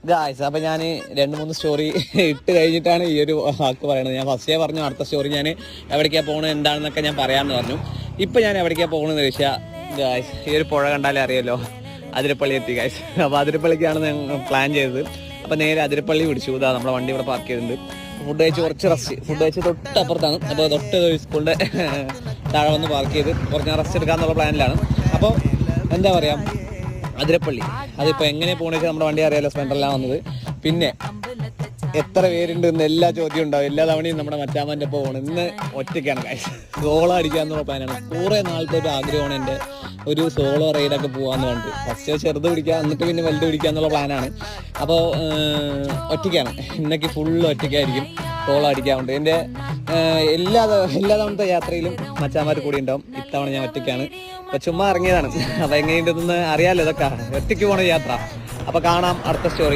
Guys, അപ്പം ഞാൻ 2-3 story ഇട്ട് കഴിഞ്ഞിട്ടാണ് ഈ ഒരു വാക്ക് പറയുന്നത്. ഞാൻ ഫസ്റ്റേ പറഞ്ഞു അടുത്ത സ്റ്റോറി ഞാൻ എവിടേക്കാണ് പോകുന്നത് എന്താണെന്നൊക്കെ ഞാൻ പറയാമെന്ന് പറഞ്ഞു. ഇപ്പം ഞാൻ എവിടേക്കാണ് പോകുന്നതെന്ന് ചോദിച്ചാൽ ഗായ്സ്, ഈ ഒരു പുഴ കണ്ടാലേ അറിയാമല്ലോ, അതിരപ്പള്ളി എത്തി ഗായ്സ്. അപ്പോൾ അതിരപ്പള്ളിക്കാണ് ഞങ്ങൾ പ്ലാൻ ചെയ്തത്. അപ്പോൾ നേരെ അതിരപ്പള്ളി പിടിച്ചു. ഇതാ നമ്മുടെ വണ്ടി ഇവിടെ പാർക്ക് ചെയ്തിട്ടുണ്ട്. ഫുഡ് കഴിച്ച് കുറച്ച് റെസ്റ്റ്, ഫുഡ് കഴിച്ച് തൊട്ടപ്പുറത്താണ്. അപ്പോൾ തൊട്ട് സ്കൂളിൻ്റെ താഴെ വന്ന് പാർക്ക് ചെയ്ത് കുറച്ച് റെസ്റ്റ് എടുക്കാമെന്നുള്ള പ്ലാനിലാണ്. അപ്പോൾ എന്താ പറയുക, അതിരപ്പള്ളി അതിപ്പോൾ എങ്ങനെ പോകണമെന്ന് വെച്ചാൽ നമ്മുടെ വണ്ടി അറിയാമല്ലോ, സ്പ്ലെൻഡറിലാണ് വന്നത്. പിന്നെ എത്ര പേരുണ്ട് എന്ന് എല്ലാ ചോദ്യം ഉണ്ടാവും. എല്ലാ തവണയും നമ്മുടെ മച്ചാമ്മൻ്റെ പോകണം. ഇന്ന് ഒറ്റയ്ക്കാണ് കാശ്, സോളോ അടിക്കാന്നുള്ള പ്ലാനാണ്. കുറേ നാളത്തെ ഒരു ആഗ്രഹമാണ് എൻ്റെ ഒരു സോളോ റൈഡൊക്കെ പോകാമെന്ന് പറഞ്ഞിട്ട്. ഫസ്റ്റ് ചെറുത് പിടിക്കുക, എന്നിട്ട് പിന്നെ വലുത് പിടിക്കുക എന്നുള്ള പ്ലാനാണ്. അപ്പോൾ ഒറ്റയ്ക്കാണ് ഇന്നൊക്കെ, ഫുള്ള് ഒറ്റയ്ക്കായിരിക്കും സോളോ അടിക്കാറുണ്ട്. എൻ്റെ എല്ലാ തവണത്തെ യാത്രയിലും മച്ചാന്മാർ കൂടി ഉണ്ടാവും. ഇത്തവണ ഞാൻ ഒറ്റയ്ക്കാണ്. അപ്പോൾ ചുമ്മാ ഇറങ്ങിയതാണ്. അപ്പോൾ എങ്ങനെയുണ്ടെന്ന് അറിയാമല്ലോ, ഇതൊക്കെ ഒറ്റയ്ക്ക് പോകണ യാത്ര. അപ്പോൾ കാണാം അടുത്ത സ്റ്റോറി.